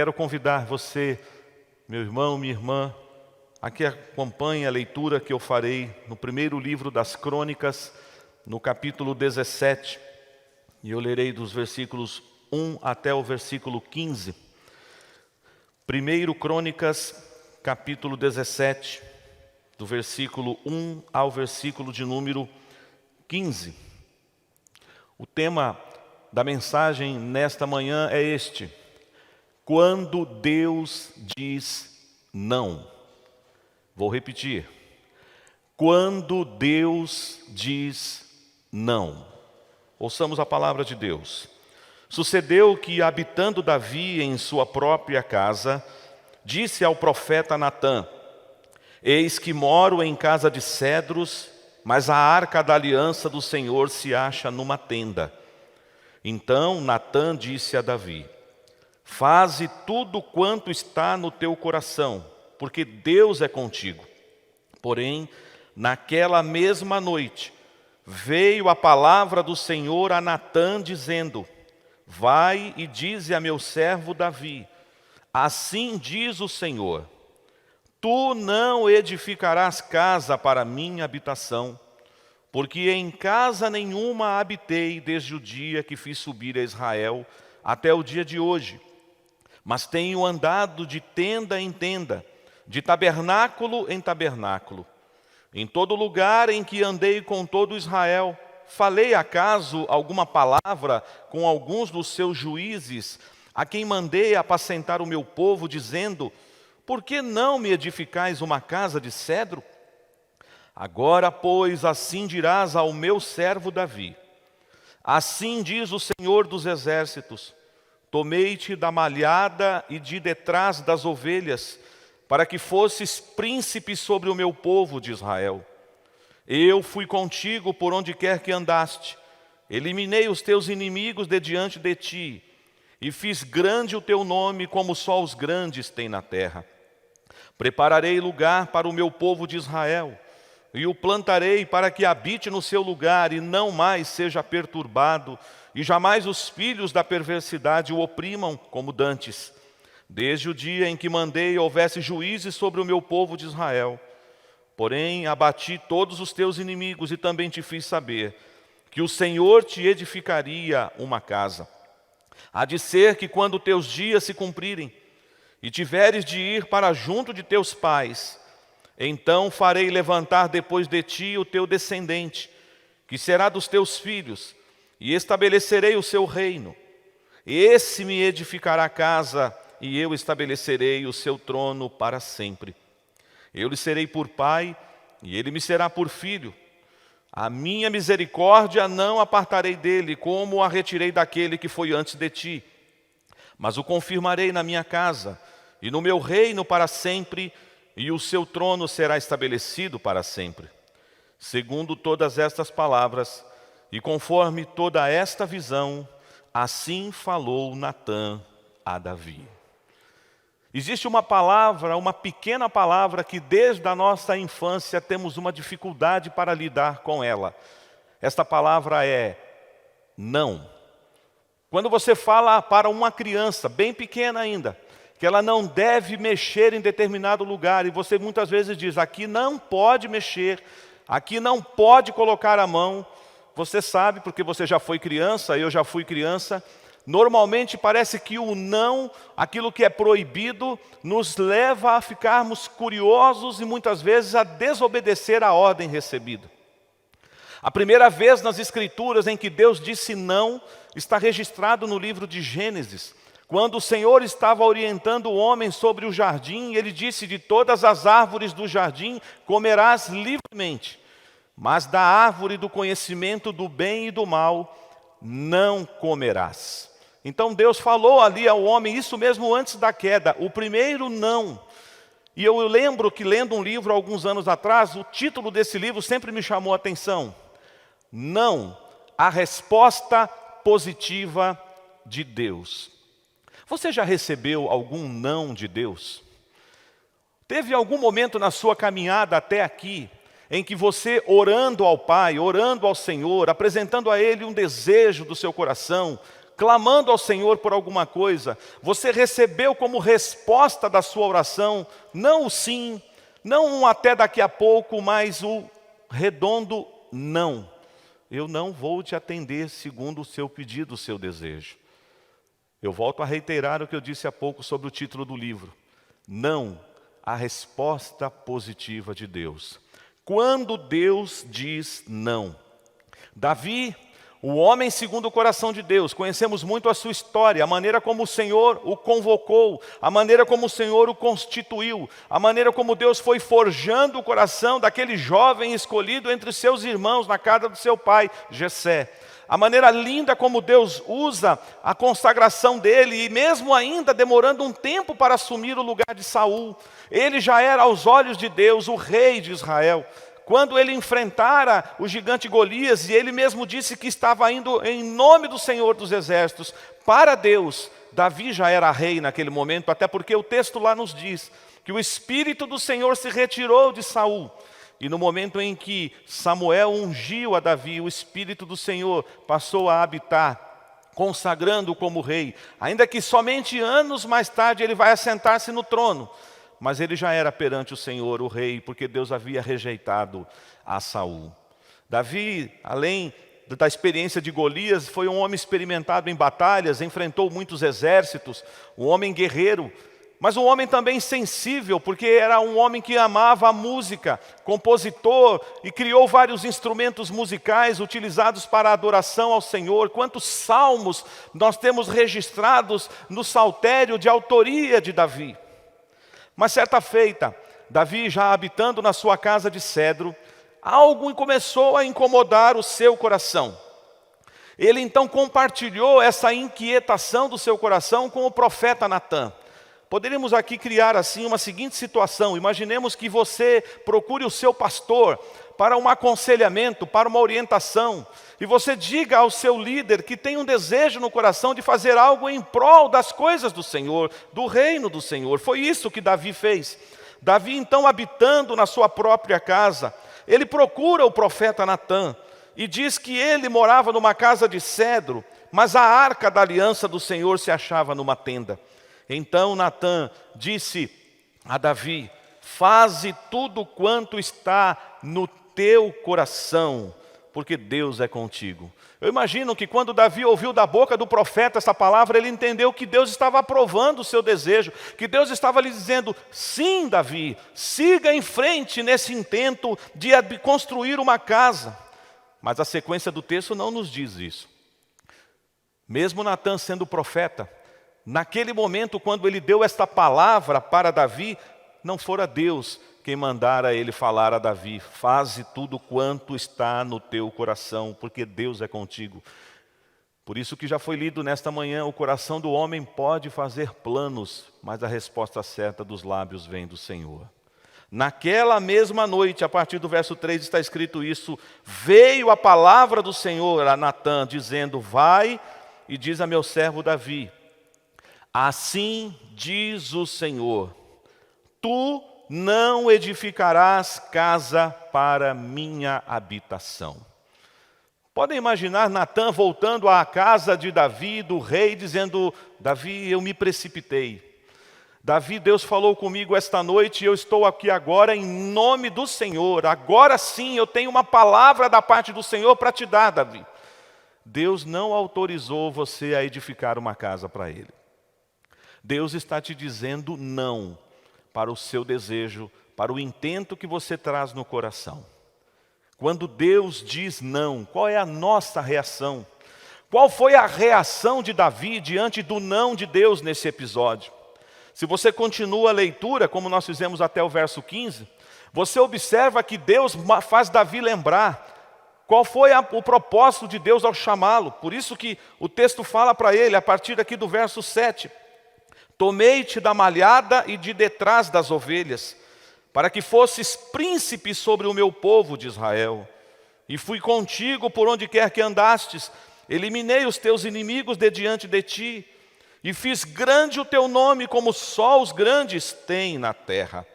quero convidar você, meu irmão, minha irmã, a que acompanhe a leitura que eu farei no primeiro livro das Crônicas, no capítulo 17, e eu lerei dos versículos 1 até o versículo 15. Primeiro Crônicas, capítulo 17, do versículo 1 ao versículo de número 15. O tema da mensagem nesta manhã é este: quando Deus diz não. Vou repetir. Quando Deus diz não. Ouçamos a palavra de Deus. Sucedeu que, habitando Davi em sua própria casa, disse ao profeta Natã: eis que moro em casa de cedros, mas a arca da aliança do Senhor se acha numa tenda. Então Natã disse a Davi: faze tudo quanto está no teu coração, porque Deus é contigo. Porém, naquela mesma noite, veio a palavra do Senhor a Natã, dizendo: vai e dize a meu servo Davi: assim diz o Senhor, tu não edificarás casa para minha habitação, porque em casa nenhuma habitei desde o dia que fiz subir a Israel até o dia de hoje. Mas tenho andado de tenda em tenda, de tabernáculo em tabernáculo. Em todo lugar em que andei com todo Israel, falei acaso alguma palavra com alguns dos seus juízes, a quem mandei apacentar o meu povo, dizendo: por que não me edificais uma casa de cedro? Agora, pois, assim dirás ao meu servo Davi: assim diz o Senhor dos exércitos, tomei-te da malhada e de detrás das ovelhas, para que fosses príncipe sobre o meu povo de Israel. Eu fui contigo por onde quer que andaste, eliminei os teus inimigos de diante de ti, e fiz grande o teu nome como só os grandes têm na terra. Prepararei lugar para o meu povo de Israel, e o plantarei para que habite no seu lugar e não mais seja perturbado, e jamais os filhos da perversidade o oprimam como dantes. Desde o dia em que mandei houvesse juízes sobre o meu povo de Israel. Porém, abati todos os teus inimigos e também te fiz saber que o Senhor te edificaria uma casa. Há de ser que quando teus dias se cumprirem e tiveres de ir para junto de teus pais, então farei levantar depois de ti o teu descendente, que será dos teus filhos, e estabelecerei o seu reino. Esse me edificará casa, e eu estabelecerei o seu trono para sempre. Eu lhe serei por pai, e ele me será por filho. A minha misericórdia não apartarei dele, como a retirei daquele que foi antes de ti. Mas o confirmarei na minha casa, e no meu reino para sempre, e o seu trono será estabelecido para sempre. Segundo todas estas palavras, e conforme toda esta visão, assim falou Natã a Davi. Existe uma palavra, uma pequena palavra que desde a nossa infância temos uma dificuldade para lidar com ela. Esta palavra é não. Quando você fala para uma criança, bem pequena ainda, que ela não deve mexer em determinado lugar, e você muitas vezes diz: aqui não pode mexer, aqui não pode colocar a mão. Você sabe, porque você já foi criança, eu já fui criança, normalmente parece que o não, aquilo que é proibido, nos leva a ficarmos curiosos e muitas vezes a desobedecer a ordem recebida. A primeira vez nas Escrituras em que Deus disse não, está registrado no livro de Gênesis. Quando o Senhor estava orientando o homem sobre o jardim, ele disse: de todas as árvores do jardim comerás livremente, mas da árvore do conhecimento do bem e do mal não comerás. Então Deus falou ali ao homem, isso mesmo antes da queda, o primeiro não. E eu lembro que lendo um livro alguns anos atrás, o título desse livro sempre me chamou a atenção. Não, a resposta positiva de Deus. Você já recebeu algum não de Deus? Teve algum momento na sua caminhada até aqui, em que você, orando ao Pai, orando ao Senhor, apresentando a Ele um desejo do seu coração, clamando ao Senhor por alguma coisa, você recebeu como resposta da sua oração, não o sim, não um até daqui a pouco, mas o redondo não. Eu não vou te atender segundo o seu pedido, o seu desejo. Eu volto a reiterar o que eu disse há pouco sobre o título do livro. Não, a resposta positiva de Deus. Quando Deus diz não. Davi, o homem segundo o coração de Deus, conhecemos muito a sua história, a maneira como o Senhor o convocou, a maneira como o Senhor o constituiu, a maneira como Deus foi forjando o coração daquele jovem escolhido entre seus irmãos na casa do seu pai, Jessé. A maneira linda como Deus usa a consagração dele, e mesmo ainda demorando um tempo para assumir o lugar de Saul, ele já era aos olhos de Deus o rei de Israel. Quando ele enfrentara o gigante Golias, e ele mesmo disse que estava indo em nome do Senhor dos Exércitos, para Deus, Davi já era rei naquele momento, até porque o texto lá nos diz que o Espírito do Senhor se retirou de Saul. E no momento em que Samuel ungiu a Davi, o Espírito do Senhor passou a habitar, consagrando-o como rei. Ainda que somente anos mais tarde ele vai assentar-se no trono. Mas ele já era perante o Senhor, o rei, porque Deus havia rejeitado a Saul. Davi, além da experiência de Golias, foi um homem experimentado em batalhas, enfrentou muitos exércitos, um homem guerreiro, mas um homem também sensível, porque era um homem que amava a música, compositor, e criou vários instrumentos musicais utilizados para a adoração ao Senhor. Quantos salmos nós temos registrados no saltério de autoria de Davi. Mas certa feita, Davi já habitando na sua casa de cedro, algo começou a incomodar o seu coração. Ele então compartilhou essa inquietação do seu coração com o profeta Natã. Poderíamos aqui criar assim uma seguinte situação. Imaginemos que você procure o seu pastor para um aconselhamento, para uma orientação. E você diga ao seu líder que tem um desejo no coração de fazer algo em prol das coisas do Senhor, do reino do Senhor. Foi isso que Davi fez. Davi então, habitando na sua própria casa, ele procura o profeta Natã e diz que ele morava numa casa de cedro, mas a arca da aliança do Senhor se achava numa tenda. Então Natã disse a Davi: faze tudo quanto está no teu coração, porque Deus é contigo. Eu imagino que quando Davi ouviu da boca do profeta essa palavra, ele entendeu que Deus estava aprovando o seu desejo, que Deus estava lhe dizendo: sim, Davi, siga em frente nesse intento de construir uma casa. Mas a sequência do texto não nos diz isso. Mesmo Natã sendo profeta, naquele momento, quando ele deu esta palavra para Davi, não fora Deus quem mandara ele falar a Davi: faze tudo quanto está no teu coração, porque Deus é contigo. Por isso que já foi lido nesta manhã: o coração do homem pode fazer planos, mas a resposta certa dos lábios vem do Senhor. Naquela mesma noite, a partir do verso 3 está escrito isso: veio a palavra do Senhor a Natã, dizendo: vai e diz a meu servo Davi, assim diz o Senhor, tu não edificarás casa para minha habitação. Podem imaginar Natã voltando à casa de Davi, do rei, dizendo: Davi, eu me precipitei. Davi, Deus falou comigo esta noite e eu estou aqui agora em nome do Senhor. Agora sim eu tenho uma palavra da parte do Senhor para te dar, Davi. Deus não autorizou você a edificar uma casa para Ele. Deus está te dizendo não para o seu desejo, para o intento que você traz no coração. Quando Deus diz não, qual é a nossa reação? Qual foi a reação de Davi diante do não de Deus nesse episódio? Se você continua a leitura, como nós fizemos até o verso 15, você observa que Deus faz Davi lembrar qual foi o propósito de Deus ao chamá-lo. Por isso que o texto fala para ele, a partir aqui do verso 7, tomei-te da malhada e de detrás das ovelhas, para que fosses príncipe sobre o meu povo de Israel. E fui contigo por onde quer que andastes, eliminei os teus inimigos de diante de ti, e fiz grande o teu nome como só os grandes têm na terra.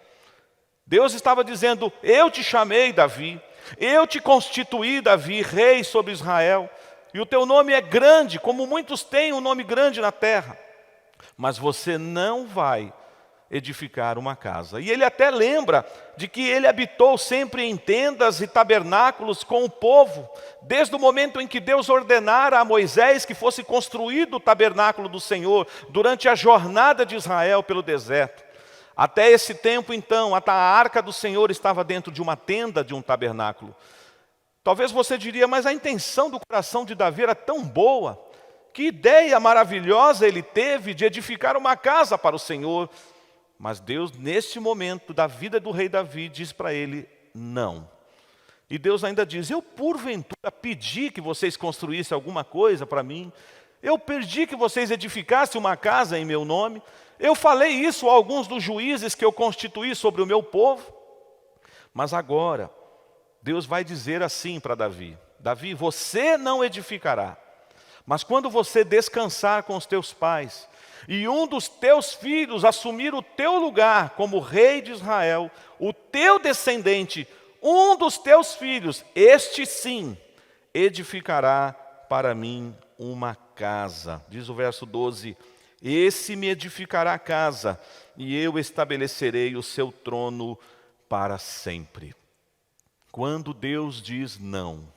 Deus estava dizendo: eu te chamei, Davi, eu te constituí, Davi, rei sobre Israel. e o teu nome é grande, como muitos têm um nome grande na terra. Mas você não vai edificar uma casa. E ele até lembra de que ele habitou sempre em tendas e tabernáculos com o povo, desde o momento em que Deus ordenara a Moisés que fosse construído o tabernáculo do Senhor, durante a jornada de Israel pelo deserto. Até esse tempo, então, a arca do Senhor estava dentro de uma tenda, de um tabernáculo. Talvez você diria, mas a intenção do coração de Davi era tão boa, que ideia maravilhosa ele teve de edificar uma casa para o Senhor. Mas Deus, neste momento da vida do rei Davi, diz para ele, não. E Deus ainda diz, eu porventura pedi que vocês construíssem alguma coisa para mim, eu pedi que vocês edificassem uma casa em meu nome, eu falei isso a alguns dos juízes que eu constituí sobre o meu povo. Mas agora, Deus vai dizer assim para Davi, Davi, você não edificará, mas quando você descansar com os teus pais, e um dos teus filhos assumir o teu lugar como rei de Israel, o teu descendente, um dos teus filhos, este sim, edificará para mim uma casa. Diz o verso 12, esse me edificará a casa, e eu estabelecerei o seu trono para sempre. Quando Deus diz não,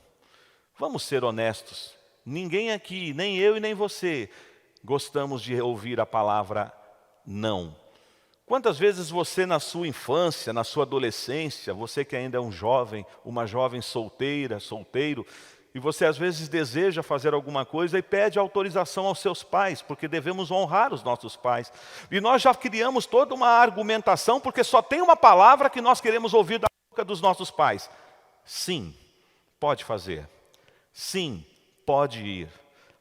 vamos ser honestos, ninguém aqui, nem eu e nem você, gostamos de ouvir a palavra não. Quantas vezes você na sua infância, na sua adolescência, você que ainda é um jovem, uma jovem solteira, solteiro, e você às vezes deseja fazer alguma coisa e pede autorização aos seus pais, porque devemos honrar os nossos pais. E nós já criamos toda uma argumentação, porque só tem uma palavra que nós queremos ouvir da boca dos nossos pais. Sim, pode fazer. Sim, pode ir.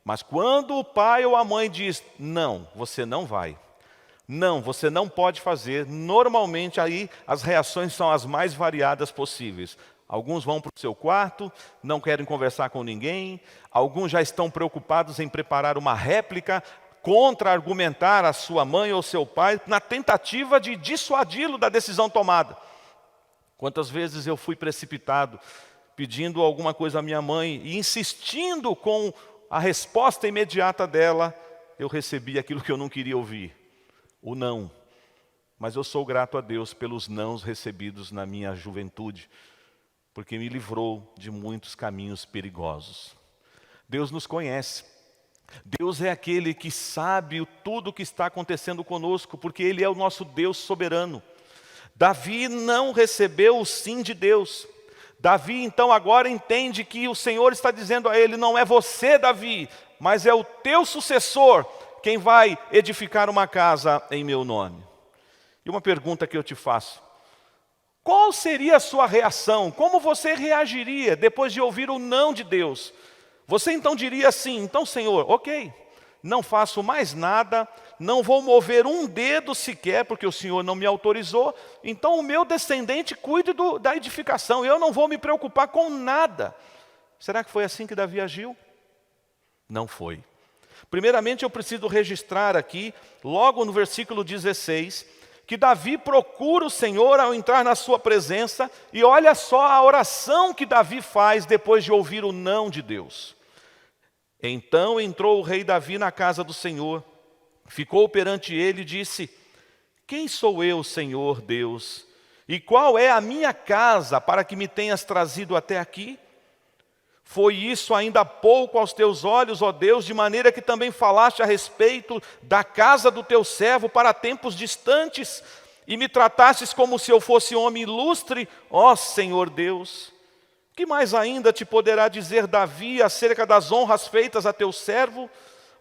Mas quando o pai ou a mãe diz, não, você não vai. Não, você não pode fazer. Normalmente aí as reações são as mais variadas possíveis. Alguns vão para o seu quarto, não querem conversar com ninguém. Alguns já estão preocupados em preparar uma réplica, contra-argumentar a sua mãe ou seu pai, na tentativa de dissuadi-lo da decisão tomada. Quantas vezes eu fui precipitado, pedindo alguma coisa à minha mãe, e insistindo com a resposta imediata dela, eu recebi aquilo que eu não queria ouvir, o não. Mas eu sou grato a Deus pelos nãos recebidos na minha juventude, porque me livrou de muitos caminhos perigosos. Deus nos conhece. Deus é aquele que sabe tudo o que está acontecendo conosco, porque Ele é o nosso Deus soberano. Davi não recebeu o sim de Deus. Davi então agora entende que o Senhor está dizendo a ele, não é você, Davi, mas é o teu sucessor quem vai edificar uma casa em meu nome. E uma pergunta que eu te faço, qual seria a sua reação? Como você reagiria depois de ouvir o não de Deus? Você então diria assim, então Senhor, ok, não faço mais nada, não vou mover um dedo sequer, porque o Senhor não me autorizou, então o meu descendente cuide da edificação, eu não vou me preocupar com nada. Será que foi assim que Davi agiu? Não foi. Primeiramente eu preciso registrar aqui, logo no versículo 16, que Davi procura o Senhor ao entrar na sua presença, e olha só a oração que Davi faz depois de ouvir o não de Deus. Então entrou o rei Davi na casa do Senhor, ficou perante ele e disse, quem sou eu, Senhor Deus? E qual é a minha casa para que me tenhas trazido até aqui? Foi isso ainda há pouco aos teus olhos, ó Deus, de maneira que também falaste a respeito da casa do teu servo para tempos distantes, e me tratastes como se eu fosse homem ilustre, ó Senhor Deus. Que mais ainda te poderá dizer Davi acerca das honras feitas a teu servo?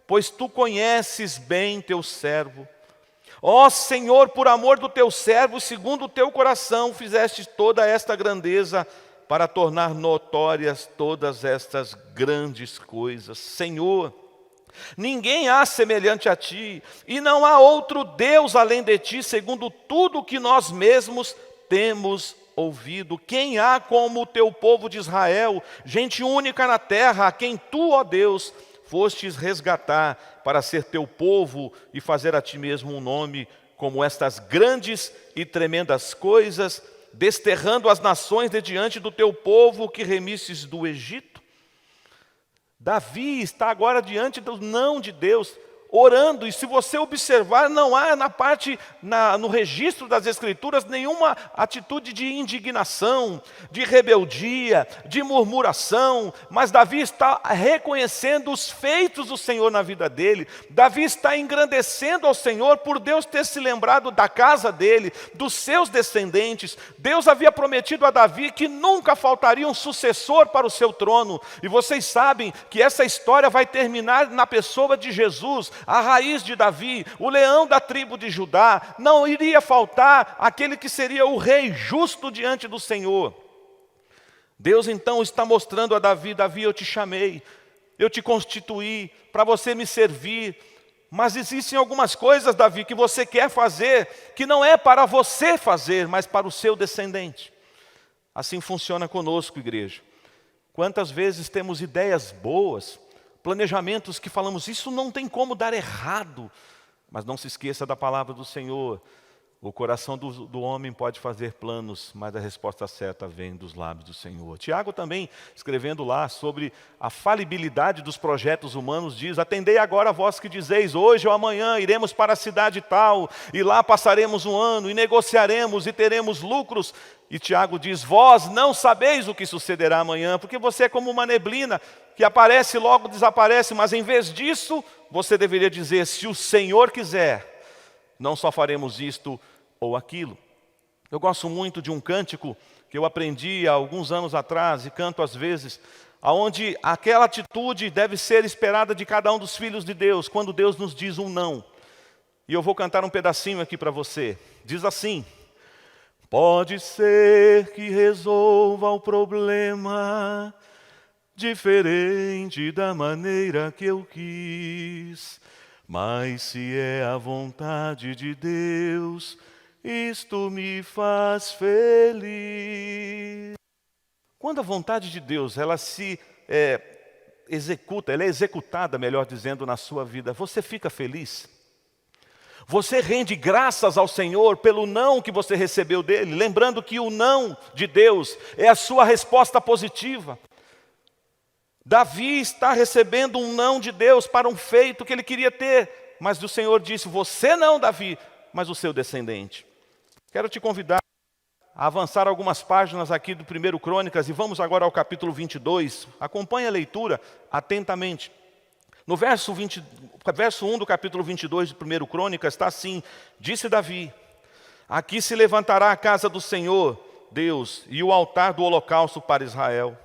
Pois tu conheces bem teu servo. Ó Senhor, por amor do teu servo, segundo o teu coração, fizeste toda esta grandeza para tornar notórias todas estas grandes coisas. Senhor, ninguém há semelhante a ti, e não há outro Deus além de ti, segundo tudo que nós mesmos temos ouvido. Quem há como o teu povo de Israel, gente única na terra, a quem tu, ó Deus, fostes resgatar para ser teu povo e fazer a ti mesmo um nome, como estas grandes e tremendas coisas, desterrando as nações de diante do teu povo que remisses do Egito? Davi está agora diante do não de Deus, orando, e se você observar, não há no registro das Escrituras nenhuma atitude de indignação, de rebeldia, de murmuração, mas Davi está reconhecendo os feitos do Senhor na vida dele. Davi está engrandecendo ao Senhor por Deus ter se lembrado da casa dele, dos seus descendentes. Deus havia prometido a Davi que nunca faltaria um sucessor para o seu trono, e vocês sabem que essa história vai terminar na pessoa de Jesus, a raiz de Davi, o leão da tribo de Judá. Não iria faltar aquele que seria o rei justo diante do Senhor. Deus então está mostrando a Davi: Davi, eu te chamei, eu te constituí para você me servir, mas existem algumas coisas, Davi, que você quer fazer, que não é para você fazer, mas para o seu descendente. Assim funciona conosco, igreja. Quantas vezes temos ideias boas, planejamentos que falamos, isso não tem como dar errado, mas não se esqueça da palavra do Senhor. O coração do homem pode fazer planos, mas a resposta certa vem dos lábios do Senhor. Tiago também, escrevendo lá sobre a falibilidade dos projetos humanos, diz: atendei agora a vós que dizeis, hoje ou amanhã iremos para a cidade tal, e lá passaremos um ano, e negociaremos, e teremos lucros. E Tiago diz: vós não sabeis o que sucederá amanhã, porque você é como uma neblina, que aparece e logo desaparece, mas em vez disso, você deveria dizer: se o Senhor quiser, não só faremos isto ou aquilo. Eu gosto muito de um cântico que eu aprendi há alguns anos atrás e canto às vezes, onde aquela atitude deve ser esperada de cada um dos filhos de Deus, quando Deus nos diz um não. E eu vou cantar um pedacinho aqui para você. Diz assim: pode ser que resolva o problema diferente da maneira que eu quis, mas se é a vontade de Deus, isto me faz feliz. Quando a vontade de Deus, ela se executa, ela é executada, melhor dizendo, na sua vida, você fica feliz? Você rende graças ao Senhor pelo não que você recebeu dele, lembrando que o não de Deus é a sua resposta positiva. Davi está recebendo um não de Deus para um feito que ele queria ter, mas o Senhor disse: você não, Davi, mas o seu descendente. Quero te convidar a avançar algumas páginas aqui do 1 Crônicas, e vamos agora ao capítulo 22. Acompanhe a leitura atentamente. No verso 1 do capítulo 22 de 1 Crônicas está assim: disse Davi: aqui se levantará a casa do Senhor, Deus, e o altar do holocausto para Israel.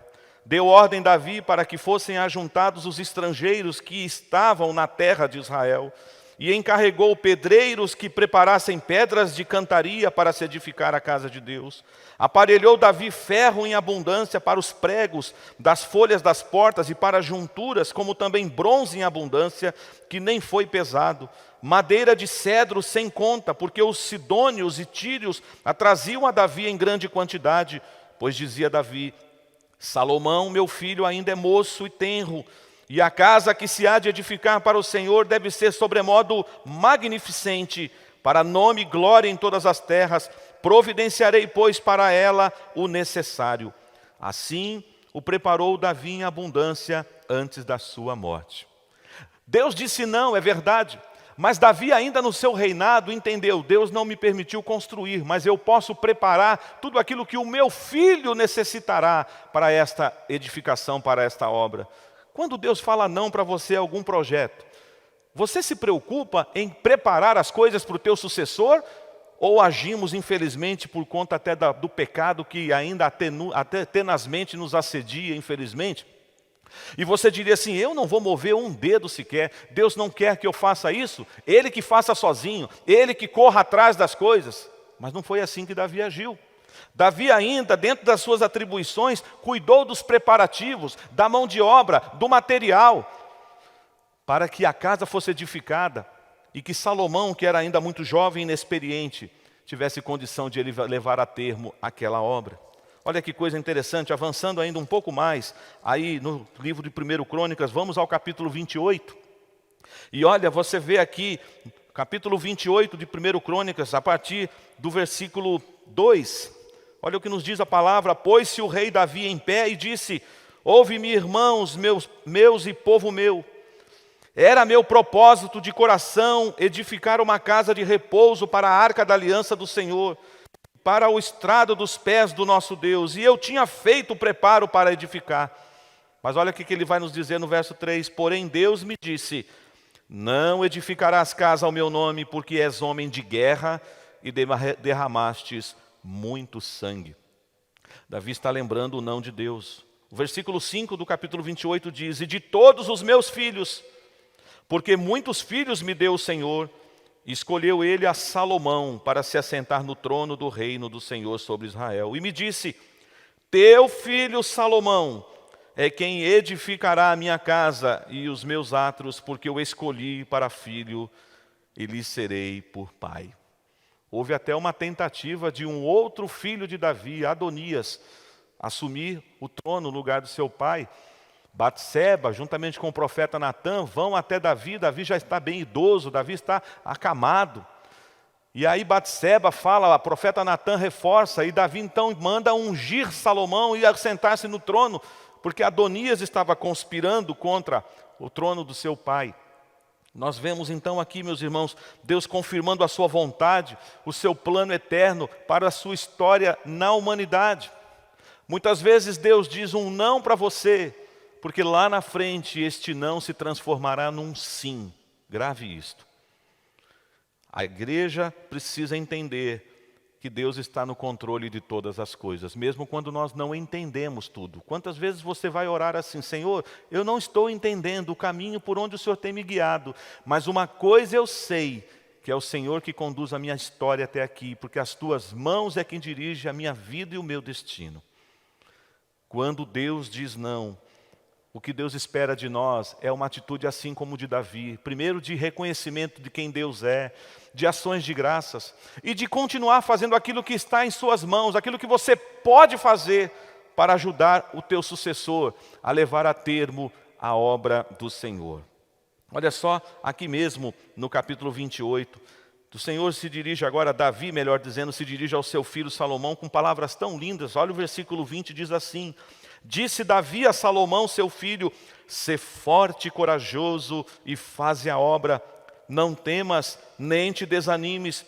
Deu ordem Davi para que fossem ajuntados os estrangeiros que estavam na terra de Israel, e encarregou pedreiros que preparassem pedras de cantaria para se edificar a casa de Deus. Aparelhou Davi ferro em abundância para os pregos das folhas das portas e para as junturas, como também bronze em abundância, que nem foi pesado. Madeira de cedro sem conta, porque os sidônios e tírios a traziam a Davi em grande quantidade, pois dizia Davi: Salomão, meu filho, ainda é moço e tenro, e a casa que se há de edificar para o Senhor deve ser sobremodo magnificente, para nome e glória em todas as terras. Providenciarei, pois, para ela o necessário. Assim o preparou Davi em abundância antes da sua morte. Deus disse não, é verdade. Mas Davi, ainda no seu reinado, entendeu: Deus não me permitiu construir, mas eu posso preparar tudo aquilo que o meu filho necessitará para esta edificação, para esta obra. Quando Deus fala não para você algum projeto, você se preocupa em preparar as coisas para o teu sucessor? Ou agimos, infelizmente, por conta até do pecado que ainda até tenazmente nos assedia, infelizmente? E você diria assim: eu não vou mover um dedo sequer, Deus não quer que eu faça isso, Ele que faça sozinho, Ele que corra atrás das coisas. Mas não foi assim que Davi agiu. Davi ainda, dentro das suas atribuições, cuidou dos preparativos, da mão de obra, do material, para que a casa fosse edificada, e que Salomão, que era ainda muito jovem e inexperiente, tivesse condição de ele levar a termo aquela obra. Olha que coisa interessante, avançando ainda um pouco mais, aí no livro de 1 Crônicas, vamos ao capítulo 28. E olha, você vê aqui, capítulo 28 de 1 Crônicas, a partir do versículo 2. Olha o que nos diz a palavra: pôs-se o rei Davi em pé e disse: ouve-me, irmãos, meus e povo meu. Era meu propósito de coração edificar uma casa de repouso para a arca da aliança do Senhor, para o estrado dos pés do nosso Deus, e eu tinha feito o preparo para edificar. Mas olha o que ele vai nos dizer no verso 3, porém Deus me disse, não edificarás casa ao meu nome, porque és homem de guerra e derramastes muito sangue. Davi está lembrando o não de Deus. O versículo 5 do capítulo 28 diz, e de todos os meus filhos, porque muitos filhos me deu o Senhor, escolheu ele a Salomão para se assentar no trono do reino do Senhor sobre Israel. E me disse, teu filho Salomão é quem edificará a minha casa e os meus atos, porque eu escolhi para filho e lhe serei por pai. Houve até uma tentativa de um outro filho de Davi, Adonias, assumir o trono no lugar do seu pai. Batseba, juntamente com o profeta Natã, vão até Davi. Davi já está bem idoso, Davi está acamado. E aí Batseba fala, o profeta Natã reforça, e Davi então manda ungir Salomão e assentar-se no trono, porque Adonias estava conspirando contra o trono do seu pai. Nós vemos então aqui, meus irmãos, Deus confirmando a sua vontade, o seu plano eterno para a sua história na humanidade. Muitas vezes Deus diz um não para você, porque lá na frente este não se transformará num sim. Grave isto. A igreja precisa entender que Deus está no controle de todas as coisas, mesmo quando nós não entendemos tudo. Quantas vezes você vai orar assim, Senhor, eu não estou entendendo o caminho por onde o Senhor tem me guiado, mas uma coisa eu sei, que é o Senhor que conduz a minha história até aqui, porque as tuas mãos é quem dirige a minha vida e o meu destino. Quando Deus diz não, o que Deus espera de nós é uma atitude assim como de Davi. Primeiro, de reconhecimento de quem Deus é, de ações de graças, e de continuar fazendo aquilo que está em suas mãos, aquilo que você pode fazer para ajudar o teu sucessor a levar a termo a obra do Senhor. Olha só, aqui mesmo no capítulo 28, o Senhor se dirige agora, Davi, melhor dizendo, se dirige ao seu filho Salomão com palavras tão lindas. Olha o versículo 20, diz assim, disse Davi a Salomão, seu filho, sê forte e corajoso e faze a obra, não temas nem te desanimes,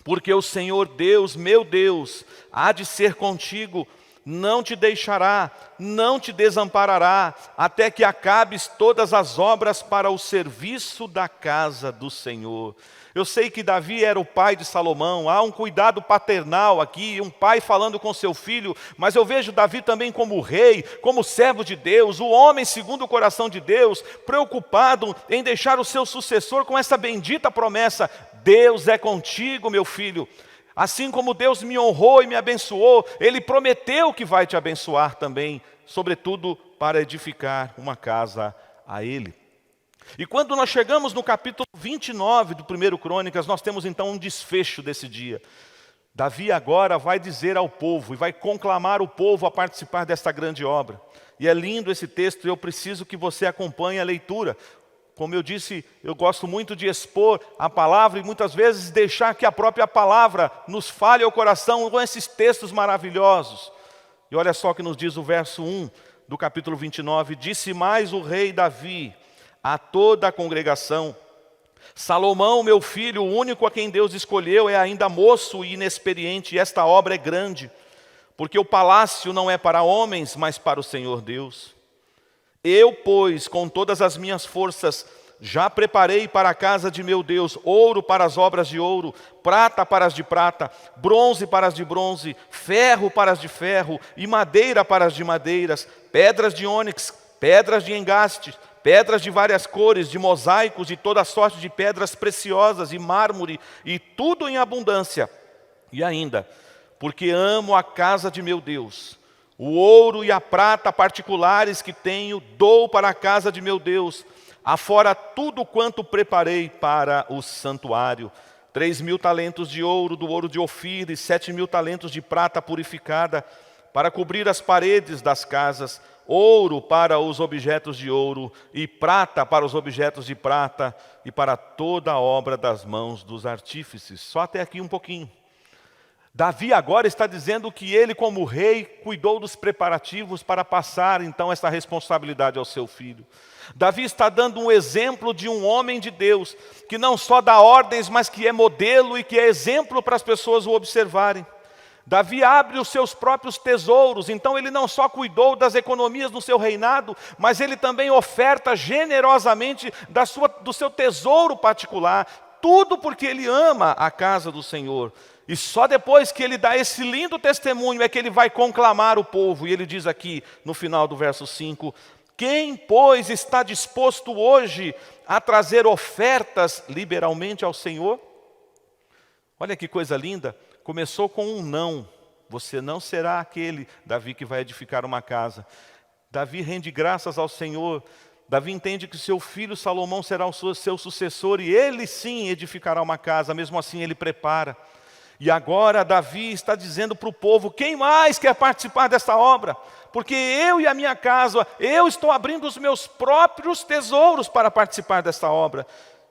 porque o Senhor Deus, meu Deus, há de ser contigo, não te deixará, não te desamparará, até que acabes todas as obras para o serviço da casa do Senhor. Eu sei que Davi era o pai de Salomão, há um cuidado paternal aqui, um pai falando com seu filho, mas eu vejo Davi também como rei, como servo de Deus, o homem segundo o coração de Deus, preocupado em deixar o seu sucessor com essa bendita promessa, Deus é contigo, meu filho. Assim como Deus me honrou e me abençoou, Ele prometeu que vai te abençoar também, sobretudo para edificar uma casa a Ele. E quando nós chegamos no capítulo 29 do 1 Crônicas, nós temos então um desfecho desse dia. Davi agora vai dizer ao povo e vai conclamar o povo a participar desta grande obra. E é lindo esse texto e eu preciso que você acompanhe a leitura. Como eu disse, eu gosto muito de expor a palavra e muitas vezes deixar que a própria palavra nos fale ao coração com esses textos maravilhosos. E olha só o que nos diz o verso 1 do capítulo 29. Disse mais o rei Davi a toda a congregação, Salomão, meu filho, o único a quem Deus escolheu, é ainda moço e inexperiente, e esta obra é grande, porque o palácio não é para homens, mas para o Senhor Deus. Eu, pois, com todas as minhas forças, já preparei para a casa de meu Deus ouro para as obras de ouro, prata para as de prata, bronze para as de bronze, ferro para as de ferro e madeira para as de madeiras, pedras de ônix, pedras de engaste, pedras de várias cores, de mosaicos, de toda sorte de pedras preciosas e mármore, e tudo em abundância. E ainda, porque amo a casa de meu Deus, o ouro e a prata particulares que tenho, dou para a casa de meu Deus, afora tudo quanto preparei para o santuário. 3.000 talentos de ouro, do ouro de Ofir, e 7.000 talentos de prata purificada, para cobrir as paredes das casas, ouro para os objetos de ouro, e prata para os objetos de prata, e para toda a obra das mãos dos artífices. Só até aqui um pouquinho. Davi agora está dizendo que ele, como rei, cuidou dos preparativos para passar então essa responsabilidade ao seu filho. Davi está dando um exemplo de um homem de Deus, que não só dá ordens, mas que é modelo e que é exemplo para as pessoas o observarem. Davi abre os seus próprios tesouros, então ele não só cuidou das economias no seu reinado, mas ele também oferta generosamente do seu tesouro particular, tudo porque ele ama a casa do Senhor. E só depois que ele dá esse lindo testemunho é que ele vai conclamar o povo. E ele diz aqui no final do verso 5, quem, pois, está disposto hoje a trazer ofertas liberalmente ao Senhor? Olha que coisa linda, começou com um não. Você não será aquele, Davi, que vai edificar uma casa. Davi rende graças ao Senhor. Davi entende que seu filho Salomão será o seu sucessor e ele sim edificará uma casa, mesmo assim ele prepara. E agora Davi está dizendo para o povo, quem mais quer participar dessa obra? Porque eu e a minha casa, eu estou abrindo os meus próprios tesouros para participar dessa obra.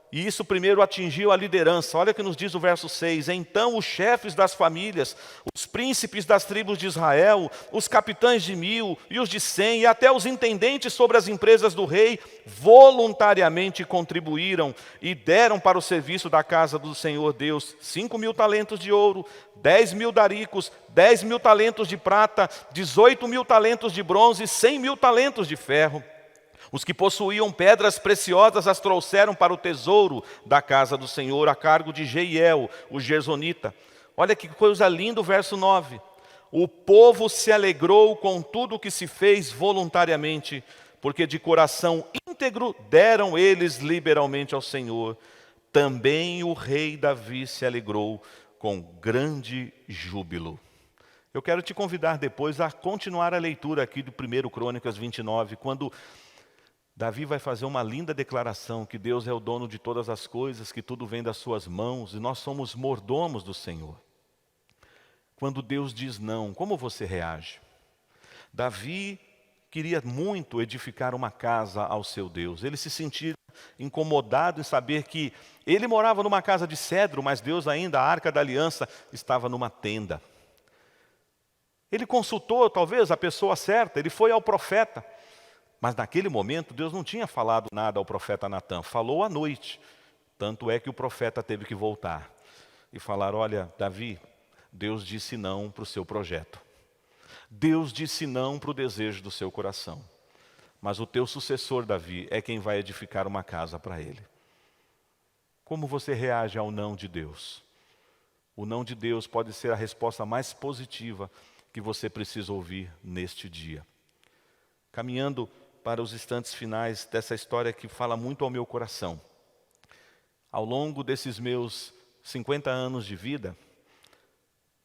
E isso primeiro atingiu a liderança. Olha o que nos diz o verso 6. Então os chefes das famílias, os príncipes das tribos de Israel, os capitães de 1000 e os de 100, e até os intendentes sobre as empresas do rei, voluntariamente contribuíram e deram para o serviço da casa do Senhor Deus 5.000 talentos de ouro, 10.000 daricos, 10.000 talentos de prata, 18.000 talentos de bronze e 100.000 talentos de ferro. Os que possuíam pedras preciosas as trouxeram para o tesouro da casa do Senhor, a cargo de Jeiel, o gersonita. Olha que coisa linda o verso 9. O povo se alegrou com tudo o que se fez voluntariamente, porque de coração íntegro deram eles liberalmente ao Senhor. Também o rei Davi se alegrou com grande júbilo. Eu quero te convidar depois a continuar a leitura aqui do 1 Crônicas 29, quando Davi vai fazer uma linda declaração que Deus é o dono de todas as coisas, que tudo vem das suas mãos e nós somos mordomos do Senhor. Quando Deus diz não, como você reage? Davi queria muito edificar uma casa ao seu Deus. Ele se sentia incomodado em saber que ele morava numa casa de cedro, mas Deus ainda, a Arca da Aliança, estava numa tenda. Ele consultou talvez a pessoa certa, ele foi ao profeta. Mas naquele momento Deus não tinha falado nada ao profeta Natã, falou à noite. Tanto é que o profeta teve que voltar e falar, olha, Davi, Deus disse não para o seu projeto. Deus disse não para o desejo do seu coração. Mas o teu sucessor, Davi, é quem vai edificar uma casa para ele. Como você reage ao não de Deus? O não de Deus pode ser a resposta mais positiva que você precisa ouvir neste dia. Caminhando para os instantes finais dessa história que fala muito ao meu coração. Ao longo desses meus 50 anos de vida,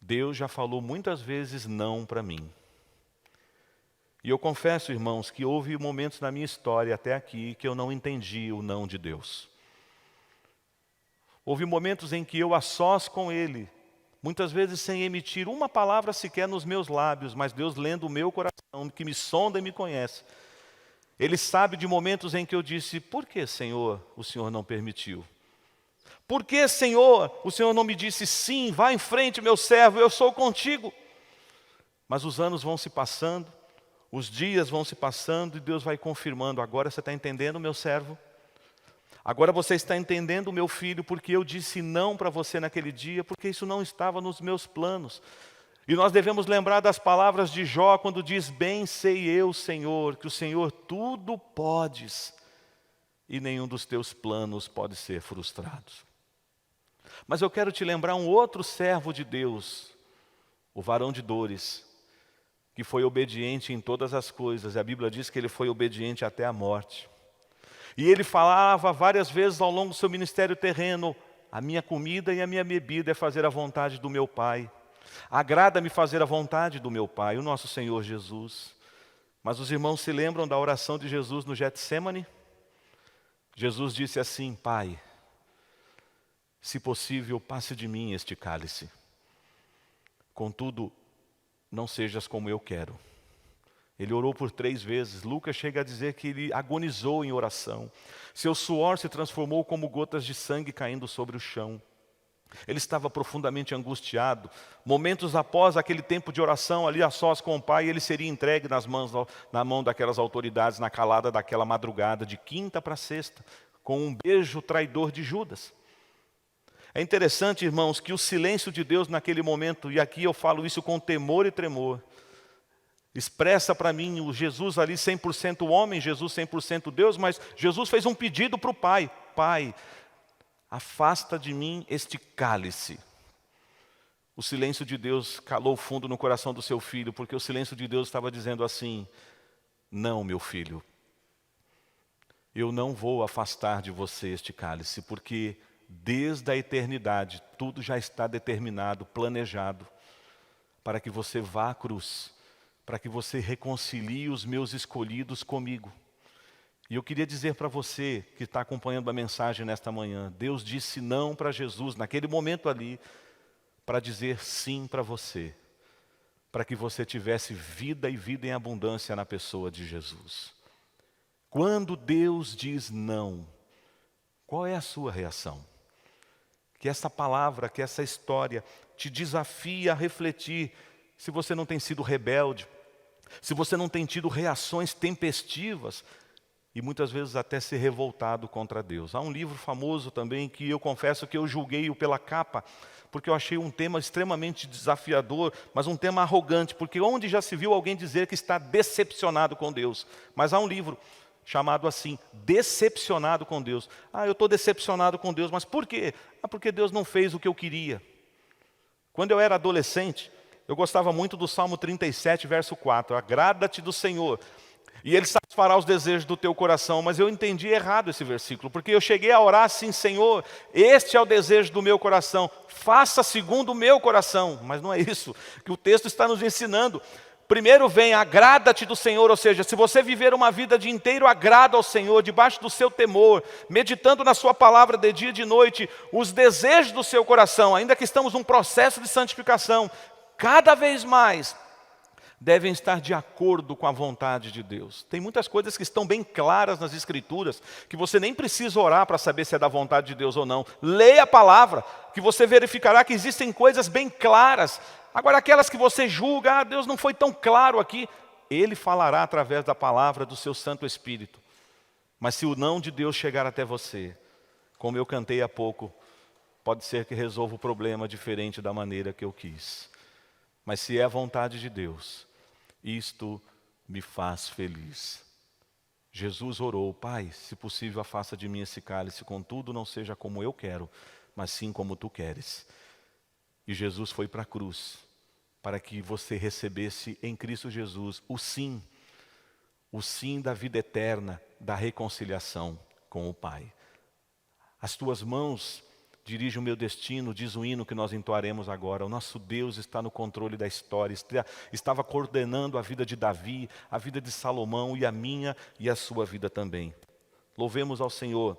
Deus já falou muitas vezes não para mim. E eu confesso, irmãos, que houve momentos na minha história até aqui que eu não entendi o não de Deus. Houve momentos em que eu a sós com Ele, muitas vezes sem emitir uma palavra sequer nos meus lábios, mas Deus lendo o meu coração, que me sonda e me conhece. Ele sabe de momentos em que eu disse, por que, Senhor, o Senhor não permitiu? Por que, Senhor, o Senhor não me disse, sim, vá em frente, meu servo, eu sou contigo? Mas os anos vão se passando, os dias vão se passando e Deus vai confirmando, agora você está entendendo, meu servo? Agora você está entendendo, meu filho, porque eu disse não para você naquele dia, porque isso não estava nos meus planos. E nós devemos lembrar das palavras de Jó, quando diz, bem sei eu, Senhor, que o Senhor tudo podes, e nenhum dos teus planos pode ser frustrado. Mas eu quero te lembrar um outro servo de Deus, o varão de dores, que foi obediente em todas as coisas, e a Bíblia diz que ele foi obediente até a morte. E ele falava várias vezes ao longo do seu ministério terreno, a minha comida e a minha bebida é fazer a vontade do meu Pai. Agrada-me fazer a vontade do meu Pai, o nosso Senhor Jesus. Mas os irmãos se lembram da oração de Jesus no Getsêmani? Jesus disse assim, Pai, se possível, passe de mim este cálice. Contudo, não sejas como eu quero. Ele orou por 3 vezes. Lucas chega a dizer que ele agonizou em oração. Seu suor se transformou como gotas de sangue caindo sobre o chão. Ele estava profundamente angustiado. Momentos após aquele tempo de oração, ali a sós com o Pai, ele seria entregue na mão daquelas autoridades, na calada daquela madrugada, de quinta para sexta, com um beijo traidor de Judas. É interessante, irmãos, que o silêncio de Deus naquele momento, e aqui eu falo isso com temor e tremor, expressa para mim o Jesus ali 100% homem, Jesus 100% Deus, mas Jesus fez um pedido para o Pai. Pai, afasta de mim este cálice. O silêncio de Deus calou fundo no coração do seu filho, porque o silêncio de Deus estava dizendo assim: não, meu filho, eu não vou afastar de você este cálice, porque desde a eternidade tudo já está determinado, planejado, para que você vá à cruz, para que você reconcilie os meus escolhidos comigo. E eu queria dizer para você que está acompanhando a mensagem nesta manhã, Deus disse não para Jesus naquele momento ali, para dizer sim para você, para que você tivesse vida e vida em abundância na pessoa de Jesus. Quando Deus diz não, qual é a sua reação? Que essa palavra, que essa história te desafie a refletir se você não tem sido rebelde, se você não tem tido reações tempestivas e muitas vezes até se revoltado contra Deus. Há um livro famoso também que eu confesso que eu julguei-o pela capa, porque eu achei um tema extremamente desafiador, mas um tema arrogante, porque onde já se viu alguém dizer que está decepcionado com Deus? Mas há um livro chamado assim, Decepcionado com Deus. Ah, eu estou decepcionado com Deus, mas por quê? Ah, porque Deus não fez o que eu queria. Quando eu era adolescente, eu gostava muito do Salmo 37, verso 4. Agrada-te do Senhor, e Ele satisfará os desejos do teu coração. Mas eu entendi errado esse versículo, porque eu cheguei a orar assim: Senhor, este é o desejo do meu coração, faça segundo o meu coração. Mas não é isso que o texto está nos ensinando. Primeiro vem, agrada-te do Senhor, ou seja, se você viver uma vida de inteiro agrado ao Senhor, debaixo do seu temor, meditando na sua palavra de dia e de noite, os desejos do seu coração, ainda que estamos num processo de santificação, cada vez mais devem estar de acordo com a vontade de Deus. Tem muitas coisas que estão bem claras nas Escrituras, que você nem precisa orar para saber se é da vontade de Deus ou não. Leia a palavra, que você verificará que existem coisas bem claras. Agora, aquelas que você julga, ah, Deus não foi tão claro aqui, Ele falará através da palavra do seu Santo Espírito. Mas se o não de Deus chegar até você, como eu cantei há pouco, pode ser que resolva o problema diferente da maneira que eu quis. Mas se é a vontade de Deus, isto me faz feliz. Jesus orou: Pai, se possível afasta de mim esse cálice, contudo não seja como eu quero, mas sim como Tu queres. E Jesus foi para a cruz, para que você recebesse em Cristo Jesus o sim da vida eterna, da reconciliação com o Pai. As tuas mãos dirigem o meu destino, diz o hino que nós entoaremos agora. O nosso Deus está no controle da história, estava coordenando a vida de Davi, a vida de Salomão e a minha e a sua vida também. Louvemos ao Senhor.